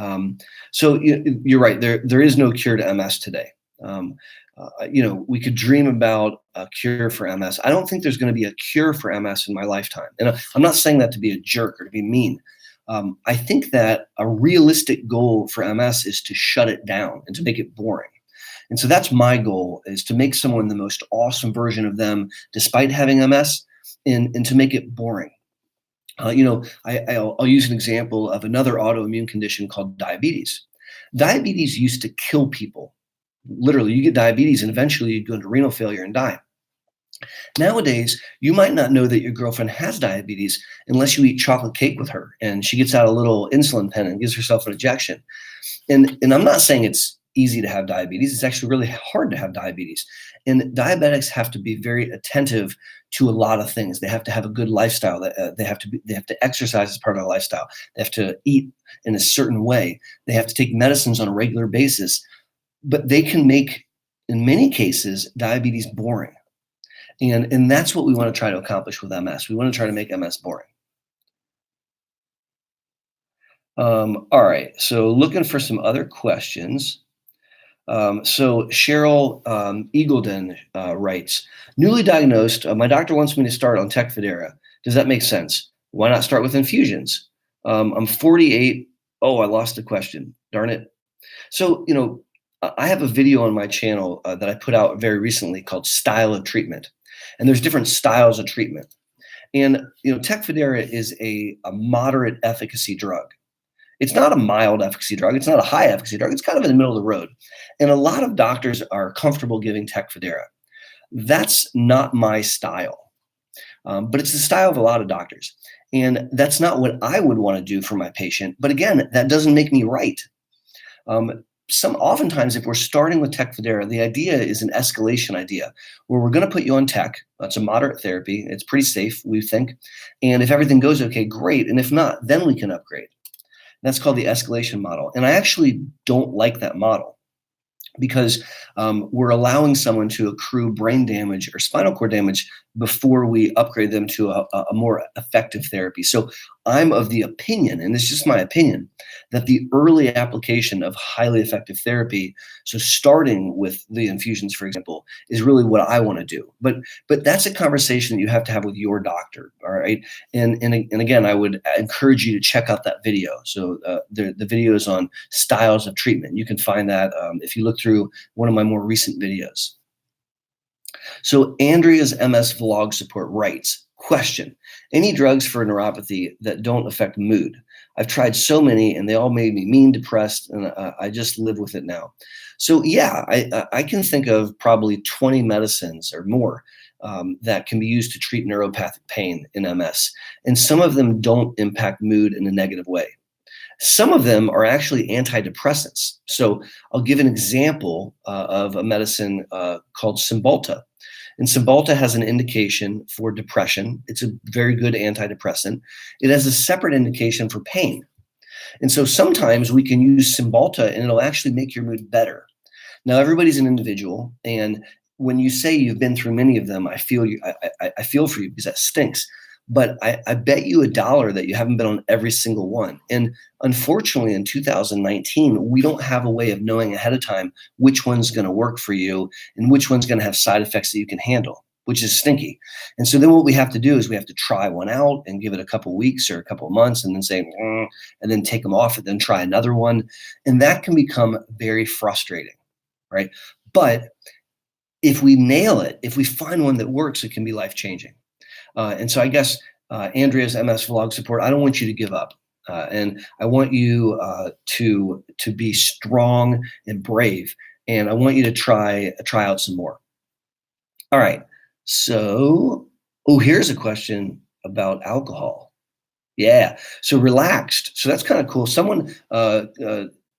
So you're right. There is no cure to MS today. We could dream about a cure for MS. I don't think there's going to be a cure for MS in my lifetime. And I'm not saying that to be a jerk or to be mean. I think that a realistic goal for MS is to shut it down and to make it boring. And so that's my goal, is to make someone the most awesome version of them despite having MS, and to make it boring. I'll use an example of another autoimmune condition called diabetes. Diabetes used to kill people. Literally, you get diabetes and eventually you go into renal failure and die. Nowadays, you might not know that your girlfriend has diabetes unless you eat chocolate cake with her and she gets out a little insulin pen and gives herself an injection. And I'm not saying it's easy to have diabetes. It's actually really hard to have diabetes. And diabetics have to be very attentive to a lot of things. They have to have a good lifestyle. They have to exercise as part of their lifestyle. They have to eat in a certain way. They have to take medicines on a regular basis. But they can make, in many cases, diabetes boring. And that's what we want to try to accomplish with MS. We want to try to make MS boring. All right, so looking for some other questions. So Cheryl Eagledon writes, newly diagnosed, my doctor wants me to start on Tecfidera. Does that make sense? Why not start with infusions? I'm 48. Oh, I lost the question. Darn it. So, I have a video on my channel that I put out very recently called Style of Treatment. And there's different styles of treatment. And, Tecfidera is a moderate efficacy drug. It's not a mild efficacy drug. It's not a high efficacy drug. It's kind of in the middle of the road. And a lot of doctors are comfortable giving Tecfidera. That's not my style, but it's the style of a lot of doctors. And that's not what I would want to do for my patient. But again, that doesn't make me right. Oftentimes, if we're starting with Tecfidera, the idea is an escalation idea where we're going to put you on Tec. That's a moderate therapy. It's pretty safe, we think. And if everything goes okay, great. And if not, then we can upgrade. That's called the escalation model. And I actually don't like that model because we're allowing someone to accrue brain damage or spinal cord damage before we upgrade them to a more effective therapy. So I'm of the opinion, and it's just my opinion, that the early application of highly effective therapy, so starting with the infusions, for example, is really what I want to do. But that's a conversation that you have to have with your doctor, all right? And again, I would encourage you to check out that video. So the video is on styles of treatment. You can find that if you look through one of my more recent videos. So Andrea's MS Vlog Support writes, question, any drugs for neuropathy that don't affect mood? I've tried so many and they all made me mean, depressed, and I just live with it now. So yeah, I can think of probably 20 medicines or more that can be used to treat neuropathic pain in MS. And some of them don't impact mood in a negative way. Some of them are actually antidepressants. So I'll give an example of a medicine called Cymbalta. And Cymbalta has an indication for depression. It's a very good antidepressant. It has a separate indication for pain. And so sometimes we can use Cymbalta and it'll actually make your mood better. Now, everybody's an individual. And when you say you've been through many of them, I feel for you because that stinks. But I bet you $1 that you haven't been on every single one. And unfortunately, in 2019, we don't have a way of knowing ahead of time which one's going to work for you and which one's going to have side effects that you can handle, which is stinky. And so then what we have to do is we have to try one out and give it a couple of weeks or a couple of months and then say, and then take them off and then try another one. And that can become very frustrating, right? But if we nail it, if we find one that works, it can be life-changing. And so I guess Andrea's MS Vlog Support, I don't want you to give up. And I want you to be strong and brave. And I want you to try out some more. All right. So, here's a question about alcohol. Yeah. So relaxed. So that's kind of cool. Someone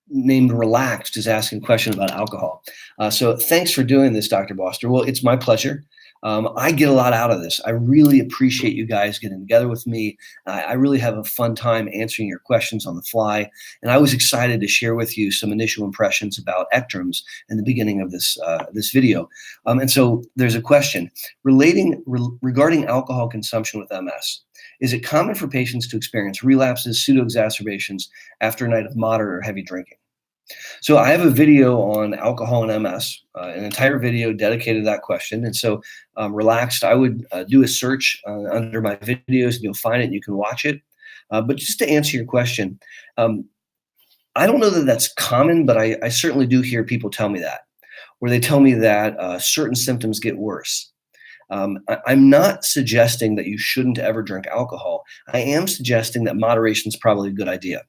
named Relaxed is asking a question about alcohol. So thanks for doing this, Dr. Boster. Well, it's my pleasure. I get a lot out of this. I really appreciate you guys getting together with me. I really have a fun time answering your questions on the fly. And I was excited to share with you some initial impressions about ECTRIMS in the beginning of this video. And so there's a question regarding alcohol consumption with MS. Is it common for patients to experience relapses, pseudo-exacerbations after a night of moderate or heavy drinking? So I have a video on alcohol and MS, an entire video dedicated to that question. And so Relaxed, I would do a search under my videos and you'll find it and you can watch it. But just to answer your question, I don't know that that's common, but I certainly do hear people tell me that, where they tell me that certain symptoms get worse. I'm not suggesting that you shouldn't ever drink alcohol. I am suggesting that moderation is probably a good idea.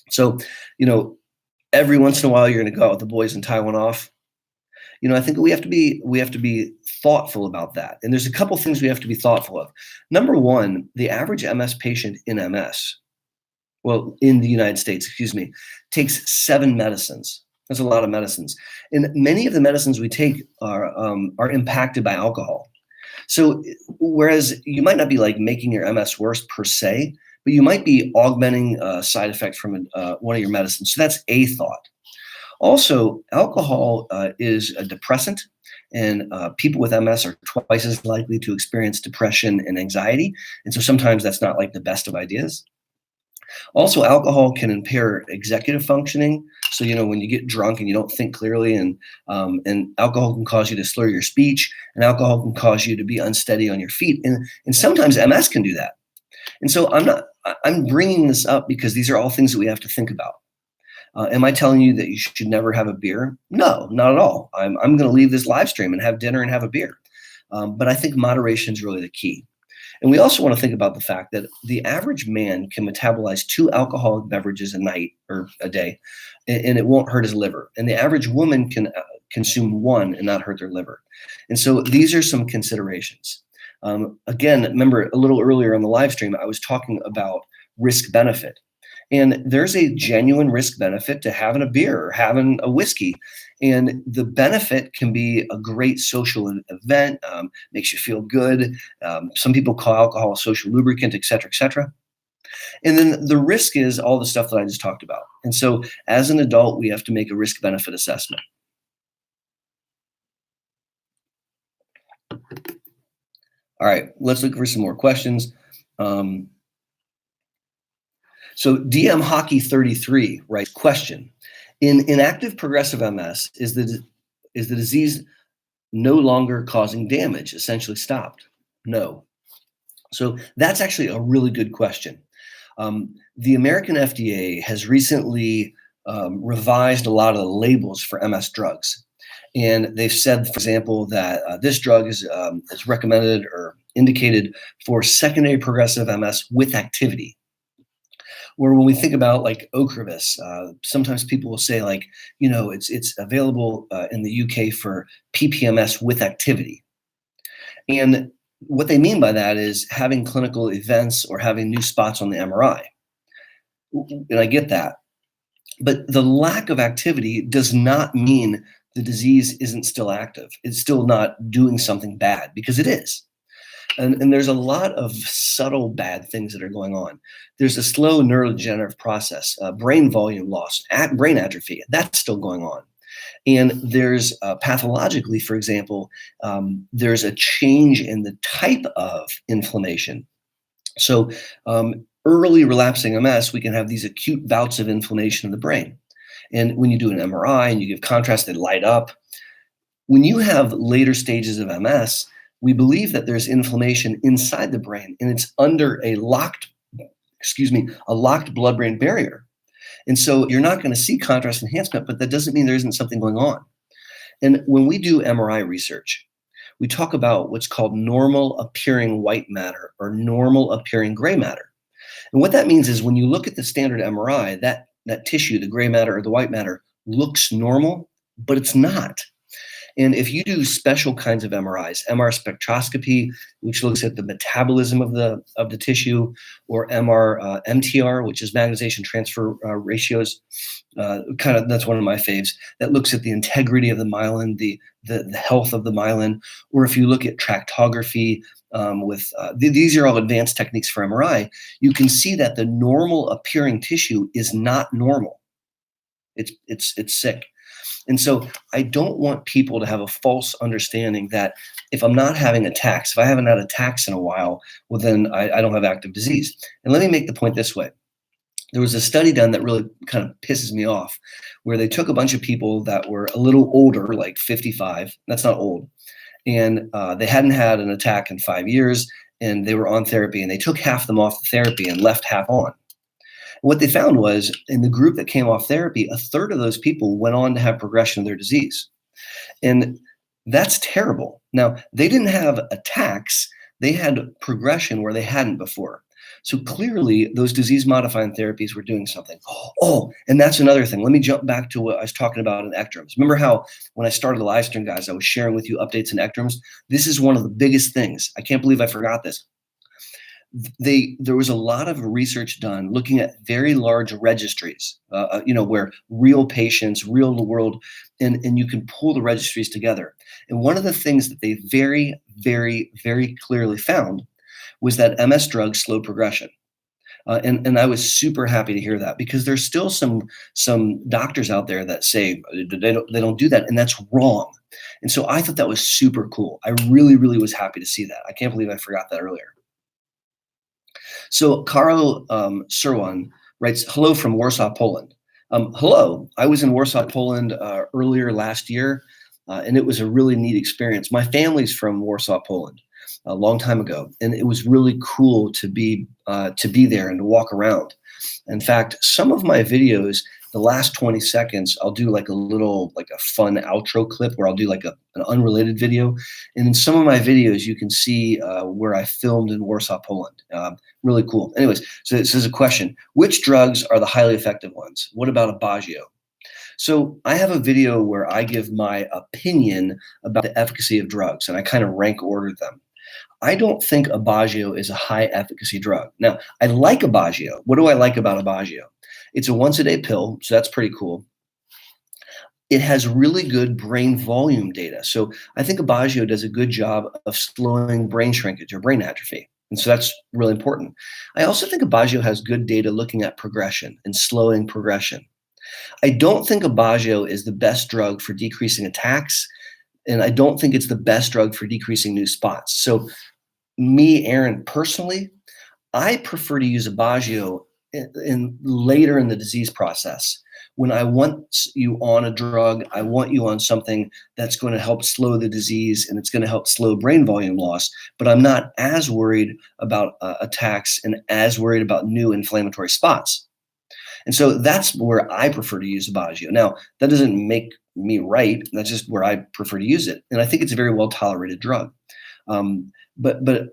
So, every once in a while you're going to go out with the boys and tie one off. I think we have to be thoughtful about that. And there's a couple things we have to be thoughtful of. Number one, the average MS patient in MS, well, in the United States, takes 7 medicines. That's a lot of medicines. And many of the medicines we take are impacted by alcohol. So whereas you might not be like making your MS worse per se, but you might be augmenting a side effect from one of your medicines. So that's a thought. Also, alcohol is a depressant, and people with MS are twice as likely to experience depression and anxiety. And so sometimes that's not like the best of ideas. Also, alcohol can impair executive functioning. So, when you get drunk and you don't think clearly, and alcohol can cause you to slur your speech, and alcohol can cause you to be unsteady on your feet. And sometimes MS can do that. And so I'm bringing this up because these are all things that we have to think about. Am I telling you that you should never have a beer? No, not at all. I'm going to leave this live stream and have dinner and have a beer. But I think moderation is really the key. And we also want to think about the fact that the average man can metabolize 2 alcoholic beverages a night or a day, and it won't hurt his liver. And the average woman can consume 1 and not hurt their liver. And so these are some considerations. Again, remember a little earlier on the live stream, I was talking about risk benefit. And there's a genuine risk benefit to having a beer or having a whiskey. And the benefit can be a great social event, makes you feel good. Some people call alcohol a social lubricant, et cetera, et cetera. And then the risk is all the stuff that I just talked about. And so as an adult, we have to make a risk benefit assessment. All right, let's look for some more questions. So DM Hockey 33 writes, question: in inactive progressive MS, is the disease no longer causing damage, essentially stopped? No. So that's actually a really good question. The American FDA has recently revised a lot of the labels for MS drugs. And they've said, for example, that this drug is recommended or indicated for secondary progressive MS with activity. Where when we think about like Ocrevus, sometimes people will say like, it's available in the UK for PPMS with activity. And what they mean by that is having clinical events or having new spots on the MRI. And I get that. But the lack of activity does not mean the disease isn't still active. It's still not doing something bad, because it is. And there's a lot of subtle bad things that are going on. There's a slow neurodegenerative process, brain volume loss, brain atrophy. That's still going on. And there's pathologically, for example, there's a change in the type of inflammation. So early relapsing MS, we can have these acute bouts of inflammation of the brain. And when you do an MRI and you give contrast, they light up. When you have later stages of MS, we believe that there's inflammation inside the brain, and it's under a locked blood-brain barrier. And so you're not going to see contrast enhancement, but that doesn't mean there isn't something going on. And when we do MRI research, we talk about what's called normal appearing white matter or normal appearing gray matter. And what that means is when you look at the standard MRI, that tissue, the gray matter or the white matter, looks normal, but it's not. And if you do special kinds of MRIs, MR spectroscopy, which looks at the metabolism of the tissue, or MTR, which is magnetization transfer ratios, that's one of my faves, that looks at the integrity of the myelin, the health of the myelin. Or if you look at tractography, these are all advanced techniques for MRI, you can see that the normal appearing tissue is not normal. It's sick. And so I don't want people to have a false understanding that if I'm not having attacks, if I haven't had attacks in a while, well, then I don't have active disease. And let me make the point this way. There was a study done that really kind of pisses me off, where they took a bunch of people that were a little older, like 55. That's not old. And they hadn't had an attack in 5 years, and they were on therapy. And they took half of them off the therapy and left half on. What they found was, in the group that came off therapy, a third of those people went on to have progression of their disease. And that's terrible. Now, they didn't have attacks. They had progression where they hadn't before. So clearly, those disease-modifying therapies were doing something. Oh, and that's another thing. Let me jump back to what I was talking about in ECTRIMS. Remember how when I started the live stream, guys, I was sharing with you updates in ECTRIMS? This is one of the biggest things. I can't believe I forgot this. There was a lot of research done looking at very large registries, where real patients, real world, and you can pull the registries together. And one of the things that they very, very, very clearly found was that MS drugs slow progression. And I was super happy to hear that, because there's still some doctors out there that say they don't do that, and that's wrong. And so I thought that was super cool. I really, really was happy to see that. I can't believe I forgot that earlier. So Karol Serwan writes, hello from Warsaw, Poland. Hello, I was in Warsaw, Poland earlier last year, and it was a really neat experience. My family's from Warsaw, Poland, a long time ago, and it was really cool to be there and to walk around. In fact, some of my videos, the last 20 seconds, I'll do like a fun outro clip where I'll do like an unrelated video. And in some of my videos, you can see where I filmed in Warsaw, Poland. Really cool. Anyways, so this is a question. Which drugs are the highly effective ones? What about Aubagio? So I have a video where I give my opinion about the efficacy of drugs, and I kind of rank order them. I don't think Aubagio is a high efficacy drug. Now, I like Aubagio. What do I like about Aubagio? It's a once-a-day pill, so that's pretty cool. It has really good brain volume data. So I think Aubagio does a good job of slowing brain shrinkage or brain atrophy. And so that's really important. I also think Aubagio has good data looking at progression and slowing progression. I don't think Aubagio is the best drug for decreasing attacks, and I don't think it's the best drug for decreasing new spots. So me, Aaron, personally, I prefer to use Aubagio later in the disease process. When I want you on a drug, I want you on something that's going to help slow the disease and it's going to help slow brain volume loss, but I'm not as worried about attacks and as worried about new inflammatory spots. And so that's where I prefer to use Aubagio. Now, that doesn't make me right. That's just where I prefer to use it. And I think it's a very well-tolerated drug. But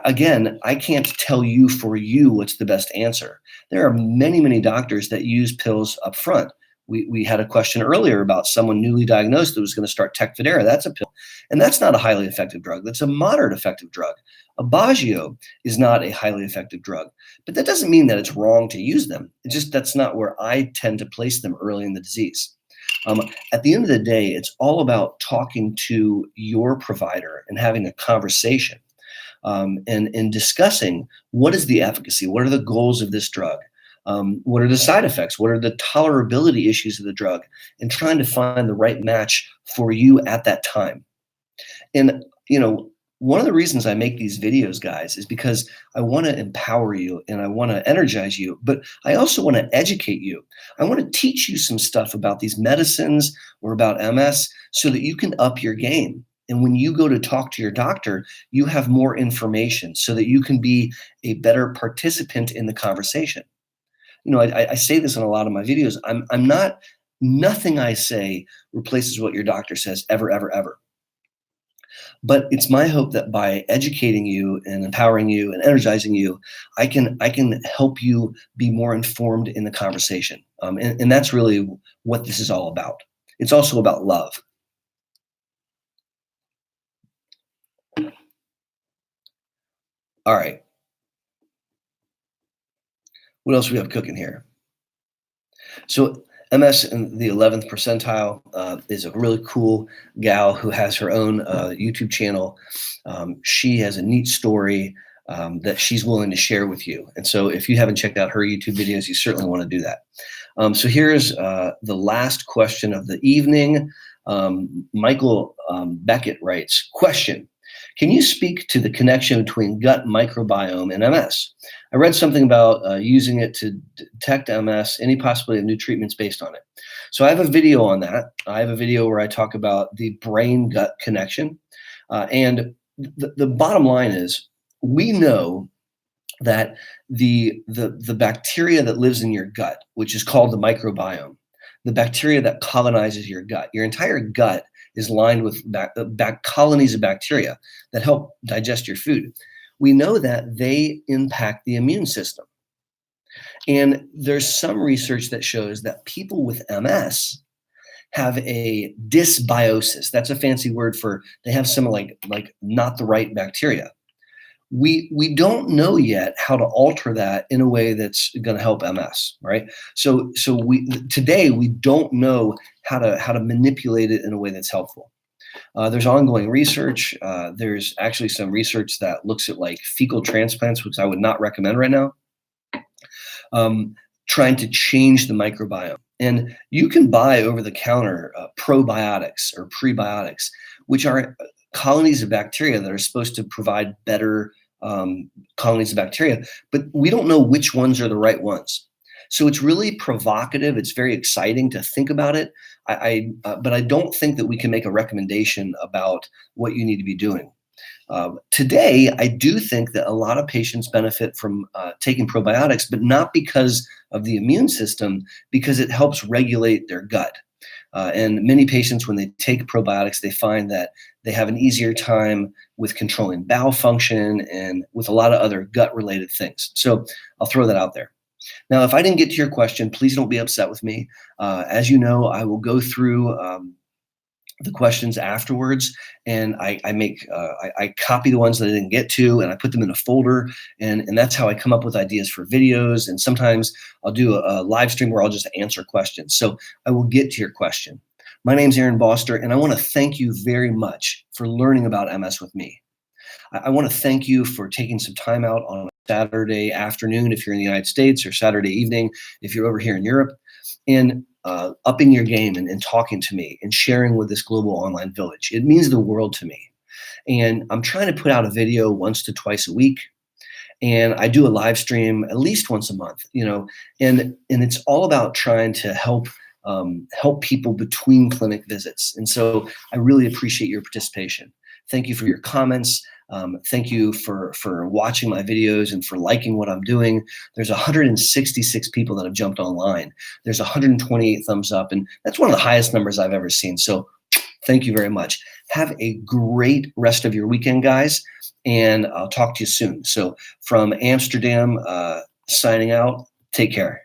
again, I can't tell you for you what's the best answer. There are many, many doctors that use pills up front. We had a question earlier about someone newly diagnosed that was going to start Tecfidera. That's a pill. And that's not a highly effective drug. That's a moderate effective drug. Aubagio is not a highly effective drug. But that doesn't mean that it's wrong to use them. It's just that's not where I tend to place them early in the disease. At the end of the day, it's all about talking to your provider and having a conversation. And discussing what is the efficacy, what are the goals of this drug, what are the side effects, what are the tolerability issues of the drug, and trying to find the right match for you at that time. And one of the reasons I make these videos, guys, is because I want to empower you and I want to energize you, but I also want to educate you. I want to teach you some stuff about these medicines or about MS so that you can up your game. And when you go to talk to your doctor, you have more information so that you can be a better participant in the conversation. I say this in a lot of my videos. Nothing I say replaces what your doctor says ever, ever, ever. But it's my hope that by educating you and empowering you and energizing you, I can help you be more informed in the conversation. And that's really what this is all about. It's also about love. All right. What else we have cooking here? So MS in the 11th percentile is a really cool gal who has her own YouTube channel. She has a neat story that she's willing to share with you. And so if you haven't checked out her YouTube videos, you certainly want to do that. So here's the last question of the evening. Michael Beckett writes, question, can you speak to the connection between gut microbiome and MS? I read something about using it to detect MS, any possibility of new treatments based on it. So I have a video on that. I have a video where I talk about the brain-gut connection. And the bottom line is, we know that the bacteria that lives in your gut, which is called the microbiome, the bacteria that colonizes your gut, your entire gut is lined with colonies of bacteria that help digest your food. we know that they impact the immune system. And there's some research that shows that people with MS have a dysbiosis. That's a fancy word for they have some like not the right bacteria. We don't know yet how to alter that in a way that's going to help MS, right? So today we don't know how to manipulate it in a way that's helpful. There's ongoing research. There's actually some research that looks at like fecal transplants, which I would not recommend right now. Trying to change the microbiome. And you can buy over-the-counter probiotics or prebiotics, which are colonies of bacteria that are supposed to provide better colonies of bacteria, but we don't know which ones are the right ones. So it's really provocative. It's very exciting to think about it. But I don't think that we can make a recommendation about what you need to be doing. Today, I do think that a lot of patients benefit from taking probiotics, but not because of the immune system, because it helps regulate their gut. And many patients, when they take probiotics, they find that they have an easier time with controlling bowel function and with a lot of other gut-related things. So I'll throw that out there. Now, if I didn't get to your question, please don't be upset with me. As you know, I will go through the questions afterwards, and I copy the ones that I didn't get to, and I put them in a folder, and that's how I come up with ideas for videos. And sometimes I'll do a live stream where I'll just answer questions. So I will get to your question. My name's Aaron Boster, and I want to thank you very much for learning about MS with me. I want to thank you for taking some time out on a Saturday afternoon if you're in the United States, or Saturday evening if you're over here in Europe, and upping your game and talking to me and sharing with this global online village. It means the world to me. And I'm trying to put out a video once to twice a week. And I do a live stream at least once a month, and it's all about trying to help people between clinic visits. And so I really appreciate your participation. Thank you for your comments. Thank you for watching my videos and for liking what I'm doing. There's 166 people that have jumped online. There's 128 thumbs up, and that's one of the highest numbers I've ever seen. So thank you very much. Have a great rest of your weekend, guys, and I'll talk to you soon. So from Amsterdam, signing out. Take care.